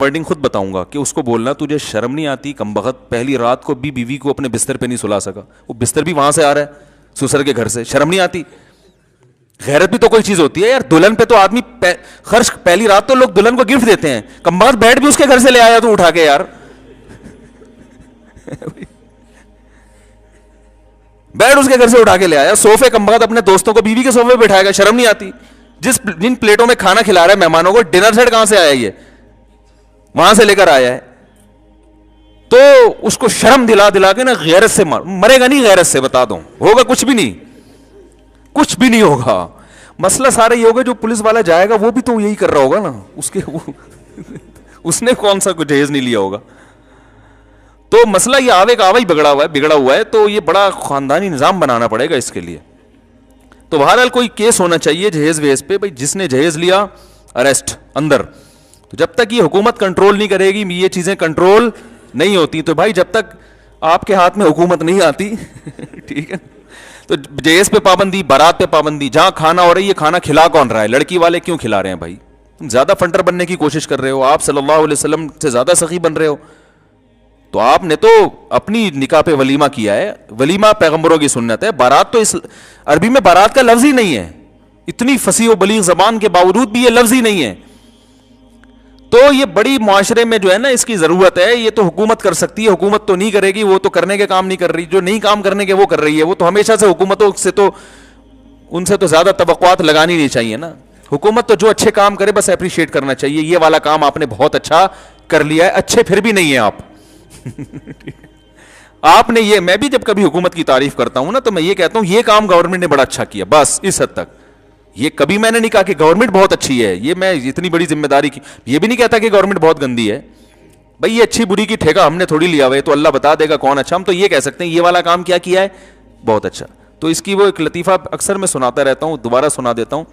Wording خود بتاؤں گا کہ اس کو بولنا تجھے شرم نہیں آتی کم بخت، پہلی رات کو بھی بیوی کو اپنے بستر پہ نہیں سلا سکا، وہ بستر بھی وہاں سے آ رہا ہے سسر کے گھر سے، شرم نہیں آتی؟ غیرت بھی تو کوئی چیز ہوتی ہے یار. دلہن پہ تو آدمی خرچ پہلی رات تو لوگ دلہن کو گفٹ دیتے ہیں، کم بخت بیڈ بھی اس کے گھر سے لے آیا تو اٹھا کے یار بیڈ اس کے گھر سے اٹھا کے لے آیا، صوفے کم بخت اپنے دوستوں کو بیوی کے صوفے پہ بٹھائے گا، شرم نہیں آتی؟ جن پلیٹوں میں کھانا کھلا رہا ہے مہمانوں کو، ڈنر سیٹ کہاں سے آیا؟ یہ وہاں سے لے کر آیا ہے. تو اس کو شرم دلا دلا کے نا غیرت سے مرے گا نہیں، غیرت سے بتا دوں ہوگا کچھ بھی نہیں، کچھ بھی نہیں ہوگا. مسئلہ سارا یہ ہوگا جو پولیس والا جائے گا وہ بھی تو یہی کر رہا ہوگا نا، اس نے کون سا کچھ جہیز نہیں لیا ہوگا. تو مسئلہ یہ آوے کا آوا ہی بگڑا ہوا ہے. تو یہ بڑا خاندانی نظام بنانا پڑے گا اس کے لیے. تو بہرحال کوئی کیس ہونا چاہیے جہیز ویز پہ، بھائی جس نے جہیز لیا اریسٹ اندر. تو جب تک یہ حکومت کنٹرول نہیں کرے گی یہ چیزیں کنٹرول نہیں ہوتی. تو بھائی جب تک آپ کے ہاتھ میں حکومت نہیں آتی ٹھیک ہے، تو جہیز پہ پابندی، بارات پہ پابندی، جہاں کھانا ہو رہی ہے کھانا کھلا کون رہا ہے؟ لڑکی والے کیوں کھلا رہے ہیں بھائی؟ تم زیادہ فنٹر بننے کی کوشش کر رہے ہو، آپ صلی اللہ علیہ وسلم سے زیادہ سخی بن رہے ہو. تو آپ نے تو اپنی نکاح پہ ولیمہ کیا ہے، ولیمہ پیغمبروں کی سنت ہے. بارات تو اس عربی میں بارات کا لفظ ہی نہیں ہے، اتنی فصیح و بلیغ زبان کے باوجود بھی یہ لفظ ہی نہیں ہے. تو یہ بڑی معاشرے میں جو ہے نا اس کی ضرورت ہے. یہ تو حکومت کر سکتی ہے، حکومت تو نہیں کرے گی، وہ تو کرنے کے کام نہیں کر رہی، جو نہیں کام کرنے کے وہ کر رہی ہے. وہ تو ہمیشہ سے حکومتوں سے تو ان سے تو زیادہ توقعات لگانی نہیں چاہیے نا. حکومت تو جو اچھے کام کرے بس اپریشیٹ کرنا چاہیے، یہ والا کام آپ نے بہت اچھا کر لیا ہے. اچھے پھر بھی نہیں ہیں آپ نے یہ، میں بھی جب کبھی حکومت کی تعریف کرتا ہوں نا تو میں یہ کہتا ہوں یہ کام گورنمنٹ نے بڑا اچھا کیا، بس اس حد تک. یہ کبھی میں نے نہیں کہا کہ گورنمنٹ بہت اچھی ہے، یہ میں اتنی بڑی ذمہ داری کی یہ بھی نہیں کہتا کہ گورنمنٹ بہت گندی ہے. بھائی یہ اچھی بری کی ٹھیکہ ہم نے تھوڑی لیا ہوا ہے، تو اللہ بتا دے گا کون اچھا. ہم تو یہ کہہ سکتے ہیں یہ والا کام کیا ہے بہت اچھا. تو اس کی وہ ایک لطیفہ اکثر میں سناتا رہتا ہوں، دوبارہ سنا دیتا ہوں.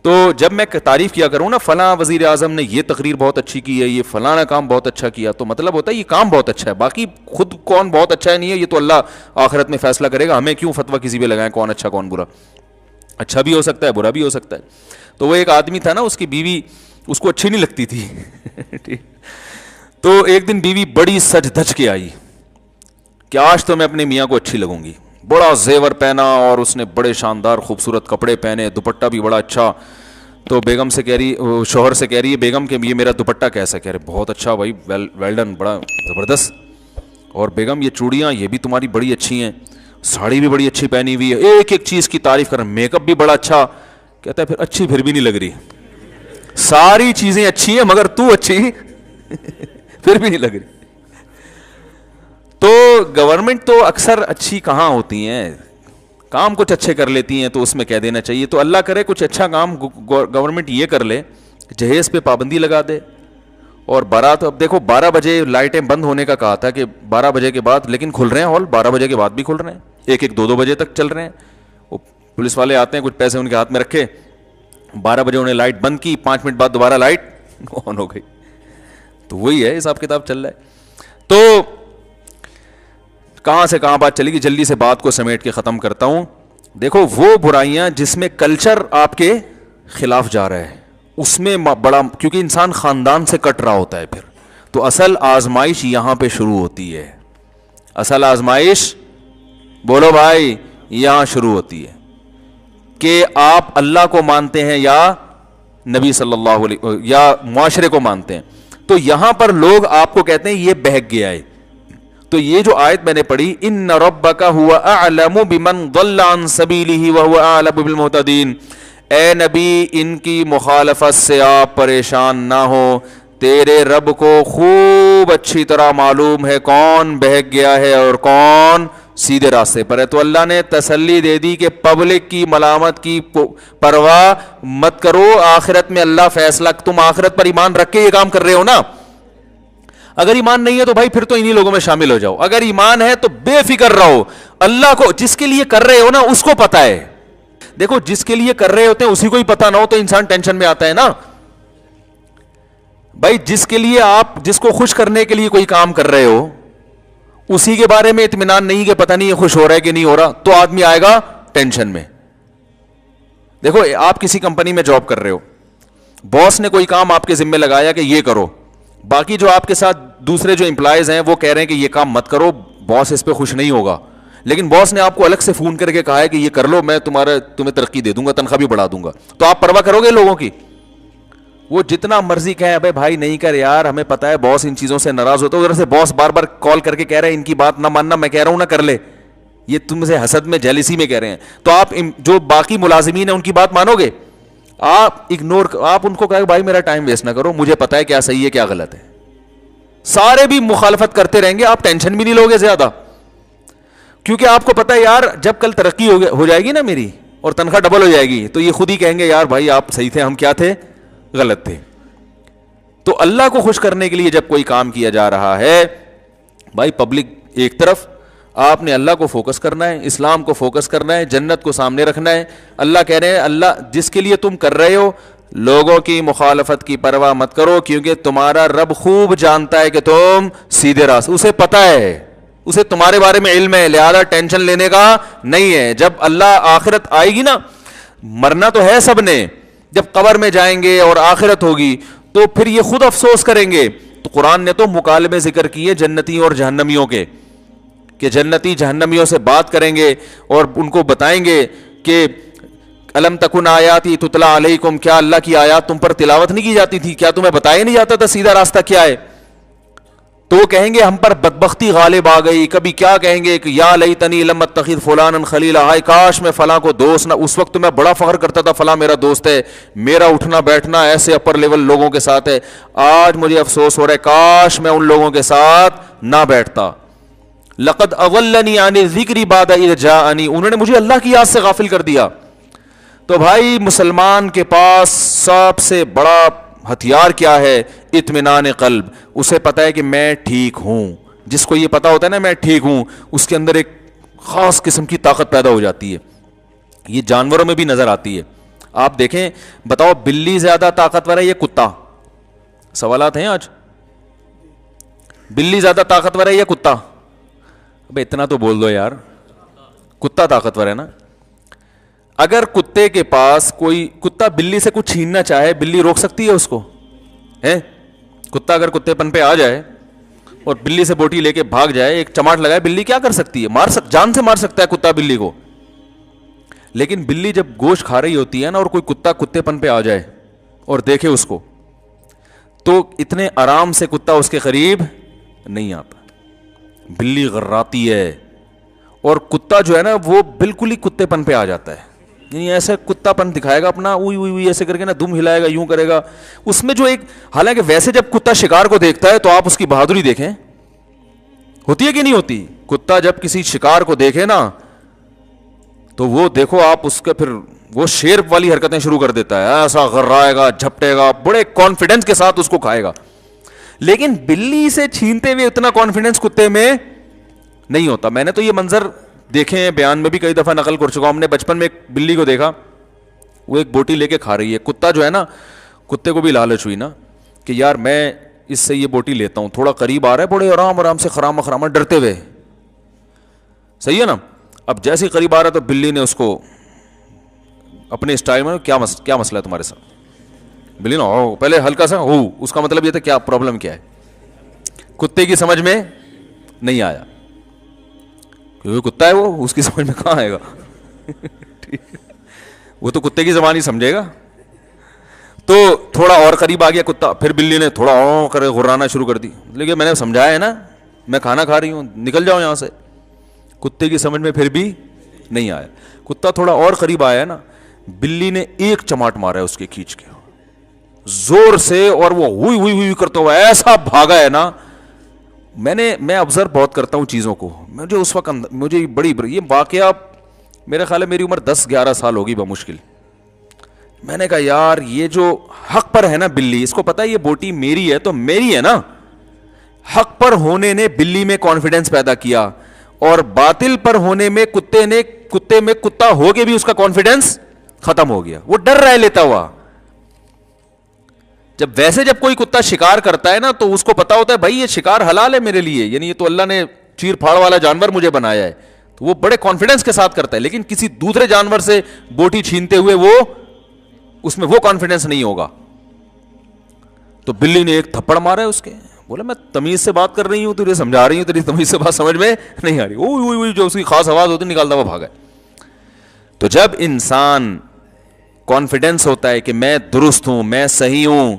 تو جب میں تعریف کیا کروں نا فلاں وزیر اعظم نے یہ تقریر بہت اچھی کی ہے، یہ فلانا کام بہت اچھا کیا، تو مطلب ہوتا ہے یہ کام بہت اچھا ہے. باقی خود کون بہت اچھا ہے نہیں ہے یہ تو اللہ آخرت میں فیصلہ کرے گا. ہمیں کیوں فتویٰ کسی پہ لگائیں کون اچھا کون برا؟ اچھا بھی ہو سکتا ہے برا بھی ہو سکتا ہے. تو وہ ایک آدمی تھا نا، اس کی بیوی اس کو اچھی نہیں لگتی تھی تو ایک دن بیوی بڑی سج دھج کے آئی کہ آج تو میں اپنے میاں کو اچھی لگوں گی. بڑا زیور پہنا اور اس نے بڑے شاندار خوبصورت کپڑے پہنے، دوپٹہ بھی بڑا اچھا. تو بیگم سے کہہ رہی، شوہر سے کہہ رہی ہے بیگم کہ یہ میرا دوپٹہ کیسا؟ کہہ رہے بہت اچھا بھائی، ویل ڈن، بڑا زبردست. اور بیگم یہ چوڑیاں یہ بھی تمہاری بڑی اچھی ہیں، ساڑی بھی بڑی اچھی پہنی ہوئی ہے، ایک ایک چیز کی تعریف کر رہا، میک اپ بھی بڑا اچھا. کہتا ہے پھر اچھی پھر بھی نہیں لگ رہی، ساری چیزیں اچھی ہیں مگر تو اچھی پھر بھی نہیں لگ رہی. تو گورنمنٹ تو اکثر اچھی کہاں ہوتی ہیں، کام کچھ اچھے کر لیتی ہیں تو اس میں کہہ دینا چاہیے. تو اللہ کرے کچھ اچھا کام گورنمنٹ یہ کر لے، جہیز پہ پابندی لگا دے. اور بارات، اب دیکھو 12 بجے لائٹیں بند ہونے کا کہا تھا کہ 12 بجے کے بعد، لیکن کھل رہے ہیں ہال 12 بجے کے بعد بھی کھل رہے ہیں، 1-2 بجے تک چل رہے ہیں. وہ پولیس والے آتے ہیں کچھ پیسے ان کے ہاتھ میں رکھے، 12 بجے انہیں لائٹ بند کی، 5 منٹ بعد دوبارہ لائٹ آن ہو گئی. تو وہی ہے حساب کتاب چل رہا ہے. تو کہاں سے کہاں بات چلے گی، جلدی سے بات کو سمیٹ کے ختم کرتا ہوں. دیکھو وہ برائیاں جس میں کلچر آپ کے خلاف جا رہا ہے اس میں بڑا، کیونکہ انسان خاندان سے کٹ رہا ہوتا ہے پھر. تو اصل آزمائش یہاں پہ شروع ہوتی ہے، اصل آزمائش بولو بھائی یہاں شروع ہوتی ہے کہ آپ اللہ کو مانتے ہیں یا نبی صلی اللہ علیہ یا معاشرے کو مانتے ہیں. تو یہاں پر لوگ آپ کو کہتے ہیں یہ بہک گیا ہے. تو یہ جو آیت میں نے پڑھی ان ربک هو اعلم بمن ضل عن سبیلہ وهو اعلم بالمہتدین، اے نبی ان کی مخالفت سے آپ پریشان نہ ہو، تیرے رب کو خوب اچھی طرح معلوم ہے کون بہک گیا ہے اور کون سیدھے راستے پر ہے. تو اللہ نے تسلی دے دی کہ پبلک کی ملامت کی پرواہ مت کرو، آخرت میں اللہ فیصلہ. تم آخرت پر ایمان رکھ کے یہ کام کر رہے ہو نا، اگر ایمان نہیں ہے تو بھائی پھر تو انہی لوگوں میں شامل ہو جاؤ. اگر ایمان ہے تو بے فکر رہو، اللہ کو جس کے لیے کر رہے ہو نا اس کو پتا ہے. دیکھو جس کے لیے کر رہے ہوتے ہیں اسی کو ہی پتا نہ ہو تو انسان ٹینشن میں آتا ہے نا. بھائی جس کے لیے آپ، جس کو خوش کرنے کے لیے کوئی کام کر رہے ہو اسی کے بارے میں اطمینان نہیں کہ پتہ نہیں یہ خوش ہو رہا ہے کہ نہیں ہو رہا، تو آدمی آئے گا ٹینشن میں. دیکھو آپ کسی کمپنی میں جاب کر رہے ہو، باس نے کوئی کام آپ کے ذمہ لگایا کہ یہ کرو، باقی جو آپ کے ساتھ دوسرے جو امپلائیز ہیں وہ کہہ رہے ہیں کہ یہ کام مت کرو, باس اس پہ خوش نہیں ہوگا, لیکن باس نے آپ کو الگ سے فون کر کے کہا ہے کہ یہ کر لو, میں تمہیں ترقی دے دوں گا, تنخواہ بھی بڑھا دوں گا, تو آپ پرواہ کرو گے لوگوں کی؟ وہ جتنا مرضی کہیں ابے بھائی نہیں کر یار, ہمیں پتا ہے باس ان چیزوں سے ناراض ہوتا ہے, ادھر سے باس بار بار کال کر کے کہہ رہے ہیں ان کی بات نہ ماننا, میں کہہ رہا ہوں نہ کر لے, یہ تم سے حسد میں جیلسی میں کہہ رہے ہیں, تو آپ جو باقی ملازمین ہیں ان کی بات مانو گے؟ آپ اگنور, آپ ان کو کہا کہ بھائی میرا ٹائم ویسٹ نہ کرو, مجھے پتا ہے کیا صحیح ہے کیا غلط ہے. سارے بھی مخالفت کرتے رہیں گے, آپ ٹینشن بھی نہیں لوگے زیادہ, کیونکہ آپ کو پتا ہے یار جب کل ترقی ہو جائے گی نا میری اور تنخواہ ڈبل ہو جائے گی, تو یہ خود ہی کہیں گے یار بھائی آپ صحیح تھے, ہم کیا تھے, غلط تھے. تو اللہ کو خوش کرنے کے لیے جب کوئی کام کیا جا رہا ہے بھائی, پبلک ایک طرف, آپ نے اللہ کو فوکس کرنا ہے, اسلام کو فوکس کرنا ہے, جنت کو سامنے رکھنا ہے. اللہ کہہ رہے ہیں اللہ جس کے لیے تم کر رہے ہو لوگوں کی مخالفت کی پرواہ مت کرو, کیونکہ تمہارا رب خوب جانتا ہے کہ تم سیدھے راستے, اسے پتا ہے, اسے تمہارے بارے میں علم ہے, لہذا ٹینشن لینے کا نہیں ہے. جب اللہ آخرت آئے گی نا, مرنا تو ہے سب نے, جب قبر میں جائیں گے اور آخرت ہوگی تو پھر یہ خود افسوس کریں گے. تو قرآن نے تو مکالمے ذکر کیے جنتی اور جہنمیوں کے, کہ جنتی جہنمیوں سے بات کریں گے اور ان کو بتائیں گے کہ الم تکن آیاتی تتلا علیکم, کیا اللہ کی آیات تم پر تلاوت نہیں کی جاتی تھی, کیا تمہیں بتایا نہیں جاتا تھا سیدھا راستہ کیا ہے؟ تو وہ کہیں گے ہم پر بدبختی غالب آ گئی. کبھی کیا کہیں گے کہ یا لیتنی لم اتخذ فلانا خلیلا, ہائے کاش میں فلاں کو دوست نہ, اس وقت تو میں بڑا فخر کرتا تھا فلاں میرا دوست ہے, میرا اٹھنا بیٹھنا ایسے اپر لیول لوگوں کے ساتھ ہے, آج مجھے افسوس ہو رہا ہے کاش میں ان لوگوں کے ساتھ نہ بیٹھتا. لقد اضلنی عن الذکر بعد اذ جاءنی, انہوں نے مجھے اللہ کی یاد سے غافل کر دیا. تو بھائی مسلمان کے پاس سب سے بڑا ہتھیار کیا ہے؟ اطمینان قلب. اسے پتا ہے کہ میں ٹھیک ہوں. جس کو یہ پتا ہوتا ہے نا میں ٹھیک ہوں, اس کے اندر ایک خاص قسم کی طاقت پیدا ہو جاتی ہے. یہ جانوروں میں بھی نظر آتی ہے. آپ دیکھیں, بتاؤ بلی زیادہ طاقتور ہے یا کتا؟ سوالات ہیں آج. بلی زیادہ طاقتور ہے یا کتا؟ ابے اتنا تو بول دو یار. کتا طاقتور ہے نا. اگر کتے کے پاس کوئی, کتا بلی سے کچھ چھیننا چاہے, بلی روک سکتی ہے اس کو؟ کتا اگر کتے پن پہ آ جائے اور بلی سے بوٹی لے کے بھاگ جائے, ایک چماٹ لگائے, بلی کیا کر سکتی ہے؟ جان سے مار سکتا ہے کتا بلی کو. لیکن بلی جب گوشت کھا رہی ہوتی ہے نا اور کوئی کتا کتے پن پہ آ جائے اور دیکھے اس کو, تو اتنے آرام سے کتا اس کے قریب نہیں آتا. بلی غراتی ہے, اور کتا جو ہے نا وہ بالکل ہی کتے پن پہ آ جاتا ہے, یعنی ایسے کتا پن دکھائے گا اپنا, اوئی اوئی اوئی ایسے کر کے نا, دم ہلائے گا, یوں کرے گا. اس میں جو ایک, حالانکہ ویسے جب کتا شکار کو دیکھتا ہے تو آپ اس کی بہادری دیکھیں, ہوتی ہے کہ نہیں ہوتی؟ کتا جب کسی شکار کو دیکھے نا تو وہ دیکھو آپ اس کے پھر وہ شیر والی حرکتیں شروع کر دیتا ہے, ایسا غرائے گا, جھپٹے گا, بڑے کانفیڈنس کے ساتھ اس کو کھائے گا. لیکن بلی سے چھینتے ہوئے اتنا کانفیڈنس کتے میں نہیں ہوتا. میں نے تو یہ منظر دیکھے ہیں, بیان میں بھی کئی دفعہ نقل کر چکا ہوں. ہم نے بچپن میں ایک بلی کو دیکھا, وہ ایک بوٹی لے کے کھا رہی ہے. کتا جو ہے نا, کتے کو بھی لالچ ہوئی نا کہ یار میں اس سے یہ بوٹی لیتا ہوں, تھوڑا قریب آ رہا ہے, بڑے آرام آرام سے خراما خراما ڈرتے ہوئے, صحیح ہے نا. اب جیسے ہی قریب آ رہا تو بلی نے اس کو اپنے اسٹائل میں, کیا مسئلہ ہے تمہارے ساتھ؟ بلی نا پہلے ہلکا سا ہو, اس کا مطلب یہ تھا کیا پرابلم کیا ہے. کتے کی سمجھ میں نہیں آیا, کیونکہ کتا ہے وہ, اس کی سمجھ میں کہاں آئے گا وہ تو کتے کی زبان ہی سمجھے گا. تو تھوڑا اور قریب آ گیا کتا, پھر بلی نے تھوڑا اور کر غرانا شروع کر دی. لیکن میں نے سمجھایا ہے نا, میں کھانا کھا رہی ہوں, نکل جاؤ یہاں سے. کتے کی سمجھ میں پھر بھی نہیں آیا. کتا تھوڑا اور قریب آیا نا, بلی نے ایک چماٹ مارا ہے اس کے کھینچ کے زور سے, اور وہ ہوئی ہوئی ہوئی کرتا ہوا ایسا بھاگا ہے نا. میں آبزرو بہت کرتا ہوں چیزوں کو. مجھے اس وقت مجھے بڑی یہ واقعہ, میرے خیال ہے میری عمر 10-11 سال ہوگی بمشکل. میں نے کہا یار یہ جو حق پر ہے نا بلی, اس کو پتا ہے یہ بوٹی میری ہے تو میری ہے نا. حق پر ہونے نے بلی میں کانفیڈنس پیدا کیا, اور باطل پر ہونے میں کتے میں کتا ہو کے بھی اس کا کانفیڈنس ختم ہو گیا. وہ ڈر رہ لیتا ہوا. جب کوئی کتا شکار کرتا ہے نا تو اس کو پتا ہوتا ہے بھائی یہ شکار حلال ہے میرے لیے, یعنی یہ تو اللہ نے چیر پھاڑ والا جانور مجھے بنایا ہے, تو وہ بڑے کانفیڈنس کے ساتھ کرتا ہے. لیکن کسی دوسرے جانور سے بوٹی چھینتے ہوئے وہ اس میں وہ کانفیڈنس نہیں ہوگا. تو بلی نے ایک تھپڑ مارا ہے اس کے. بولا میں تمیز سے بات کر رہی ہوں, تجھے سمجھا رہی ہوں, تیری تمیز سے بات سمجھ میں نہیں آ رہی. اوئی جو اس کی خاص آواز ہوتی نکالتا ہوا بھاگا. تو جب انسان کانفیڈنس ہوتا ہے کہ میں درست ہوں, میں صحیح ہوں,